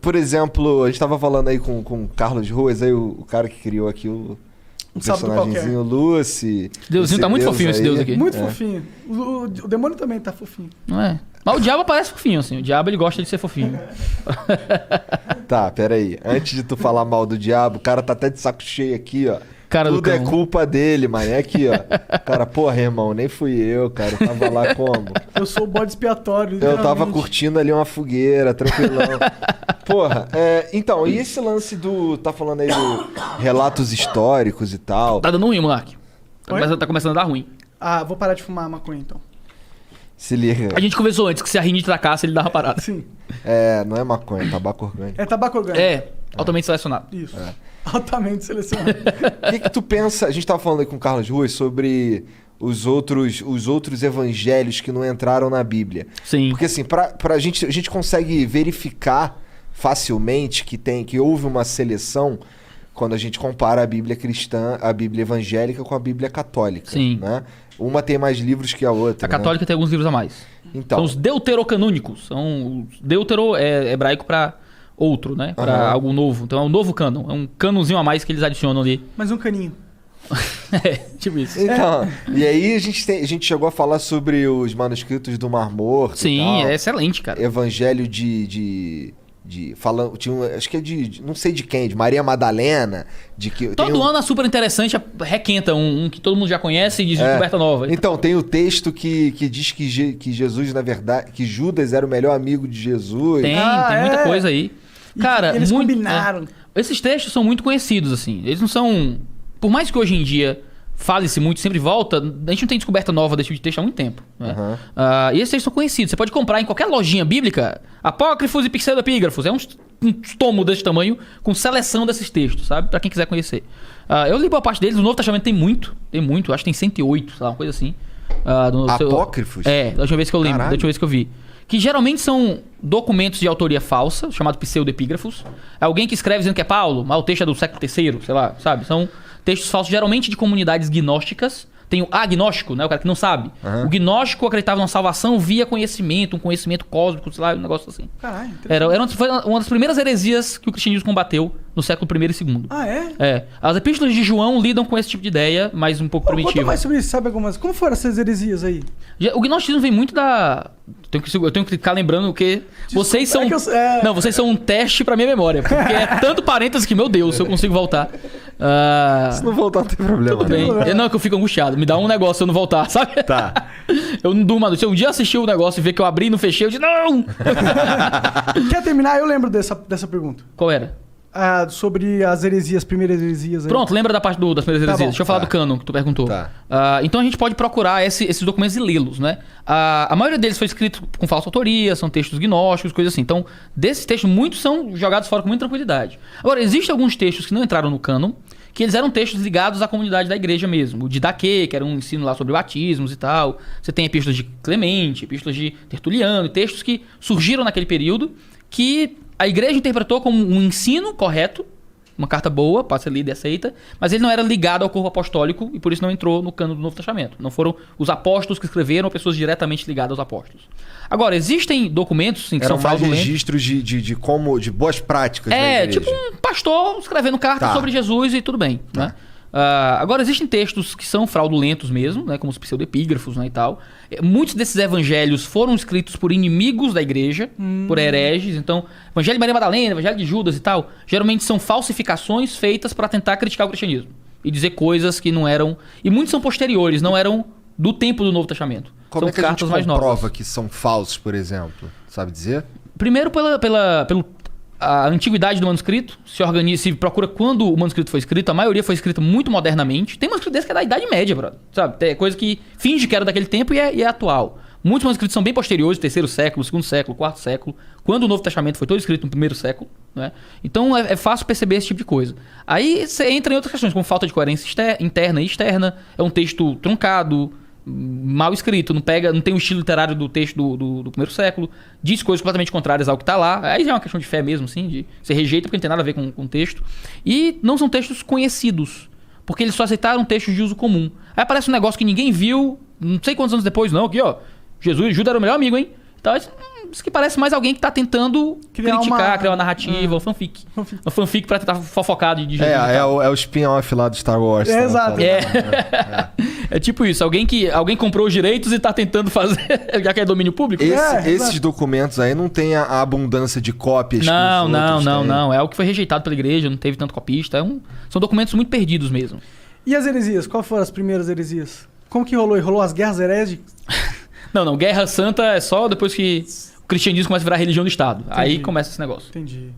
Por exemplo, a gente tava falando aí com o Carlos Ruas, aí o cara que criou aqui o personagemzinho Lucy. Deusinho tá muito fofinho esse Deus aqui. Muito fofinho. O demônio também tá fofinho. Não é? Mas o diabo parece fofinho, assim. O diabo, ele gosta de ser fofinho. Tá, peraí. Antes de tu falar mal do diabo, o cara tá até de saco cheio aqui, ó. Cara Tudo é culpa dele, mano. É aqui, ó. Cara, porra, irmão, nem fui eu, cara. Eu tava lá como? Eu sou o bode expiatório. Eu tava curtindo ali uma fogueira, tranquilão. Porra, então, e esse lance do... Tá falando aí do relatos históricos e tal. Tá dando ruim, Monark. Tá começando a dar ruim. Ah, vou parar de fumar maconha, então. Se liga. A gente conversou antes que se a rinite tacasse, ele dá uma parada. Sim. Não é maconha, é tabaco orgânico. É tabaco orgânico. Altamente selecionado. Isso. Altamente selecionado. O que tu pensa... A gente tava falando aí com o Carlos Ruas sobre os outros evangelhos que não entraram na Bíblia. Sim. Porque assim, a gente consegue verificar facilmente que houve uma seleção quando a gente compara a Bíblia cristã, a Bíblia evangélica com a Bíblia católica. Sim. Né? Uma tem mais livros que a outra. A católica tem alguns livros a mais. Então. São os deuterocanônicos. Deutero é hebraico pra outro, né? Pra algo novo. Então é um novo cânon. É um cânonzinho a mais que eles adicionam ali. Mais um caninho. Tipo isso. Então, e aí a gente chegou a falar sobre os manuscritos do Mar Morto. Sim, é excelente, cara. Evangelho falando, acho que é não sei de quem, de Maria Madalena, de que todo ano é super interessante, requenta um que todo mundo já conhece e diz descoberta nova. Então, tem o texto que diz que Jesus, na verdade, que Judas era o melhor amigo de Jesus. Tem muita coisa aí. Cara, eles combinaram. Esses textos são muito conhecidos, assim. Eles não são... Por mais que hoje em dia fale-se muito, sempre volta, a gente não tem descoberta nova desse tipo de texto há muito tempo. Né? E esses textos são conhecidos. Você pode comprar em qualquer lojinha bíblica apócrifos e pseudoepígrafos. É um tomo desse tamanho com seleção desses textos, sabe? Pra quem quiser conhecer. Eu li boa parte deles. O Novo Testamento tem muito. Acho que tem 108, sei lá, uma coisa assim. Apócrifos? Da última vez que eu lembro. Da última vez que eu vi. Que geralmente são documentos de autoria falsa, chamado pseudoepígrafos. É alguém que escreve dizendo que é Paulo, mas o texto é do século III, sei lá, sabe? São textos falsos, geralmente de comunidades gnósticas. Tem o agnóstico, né? O cara que não sabe. O gnóstico acreditava na salvação via conhecimento, um conhecimento cósmico, sei lá, um negócio assim. Caralho, foi uma das primeiras heresias que o cristianismo combateu no século I e II. Ah, é? As epístolas de João lidam com esse tipo de ideia, mas um pouco primitiva. Conta mais sobre isso, sabe algumas... Como foram essas heresias aí? O gnosticismo vem muito da... Eu tenho que ficar lembrando que vocês são... Não, vocês são um teste pra minha memória. Porque é tanto parênteses que, meu Deus, se eu consigo voltar. Se não voltar, não tem problema. Tudo bem. Não, é que eu fico angustiado. Me dá um negócio se eu não voltar, sabe? Tá. Eu não durmo. Se um dia assistir o negócio e ver que eu abri e não fechei, eu digo, não! Quer terminar? Eu lembro dessa pergunta. Qual era? Sobre as heresias, primeiras heresias. Aí. Pronto, lembra da parte das primeiras heresias. Deixa eu falar do cânon que tu perguntou. Tá. Então a gente pode procurar esses documentos e lê-los, né? A maioria deles foi escrito com falsa autoria, são textos gnósticos, coisas assim. Então, desses textos, muitos são jogados fora com muita tranquilidade. Agora, existem alguns textos que não entraram no cânon, que eles eram textos ligados à comunidade da igreja mesmo. O Didaquê, que era um ensino lá sobre batismos e tal. Você tem epístolas de Clemente, epístolas de Tertuliano, textos que surgiram naquele período que a igreja interpretou como um ensino correto, uma carta boa, pode ser lida e aceita, mas ele não era ligado ao corpo apostólico e por isso não entrou no cânon do Novo Testamento. Não foram os apóstolos que escreveram, pessoas diretamente ligadas aos apóstolos. Agora, existem documentos sim, que eram são fraudulentos. registros de boas práticas da igreja. Tipo um pastor escrevendo cartas sobre Jesus e tudo bem, né? Agora, existem textos que são fraudulentos mesmo, né, como os pseudoepígrafos, né, e tal. Muitos desses evangelhos foram escritos por inimigos da igreja, por hereges. Então, Evangelho de Maria Madalena, Evangelho de Judas e tal, geralmente são falsificações feitas para tentar criticar o cristianismo e dizer coisas que não eram... E muitos são posteriores, não eram do tempo do Novo Testamento. Como são é que cartas a gente mais comprova novas. que são falsos, por exemplo? Sabe dizer? Primeiro pelo a antiguidade do manuscrito, se procura quando o manuscrito foi escrito, a maioria foi escrita muito modernamente. Tem manuscrito desse que é da Idade Média, brother, sabe? Tem coisa que finge que era daquele tempo e é atual. Muitos manuscritos são bem posteriores, terceiro século, segundo século, quarto século, quando o Novo Testamento foi todo escrito no primeiro século, né? Então é fácil perceber esse tipo de coisa. Aí você entra em outras questões, como falta de coerência interna e externa, é um texto truncado, mal escrito, não tem o estilo literário do texto do primeiro século, diz coisas completamente contrárias ao que está lá. Aí já é uma questão de fé mesmo, assim, de você rejeita porque não tem nada a ver com o texto. E não são textos conhecidos, porque eles só aceitaram textos de uso comum. Aí aparece um negócio que ninguém viu, não sei quantos anos depois, não, aqui ó, Jesus e Judas eram o melhor amigo, hein? Então, isso que parece mais alguém que tá tentando criar uma narrativa, uma fanfic. Uma fanfic pra tentar fofocar de Jesus. É o spin-off lá do Star Wars. É, exato. É tipo isso, alguém comprou os direitos e tá tentando fazer, já que é domínio público. Esses documentos aí não tem a abundância de cópias. Não. É algo que foi rejeitado pela igreja, não teve tanto copista. São documentos muito perdidos mesmo. E as heresias? Qual foram as primeiras heresias? Como que rolou? Rolou as guerras herésicas? Não. Guerra Santa é só depois que o cristianismo começa a virar religião do Estado. Aí começa esse negócio. Entendi.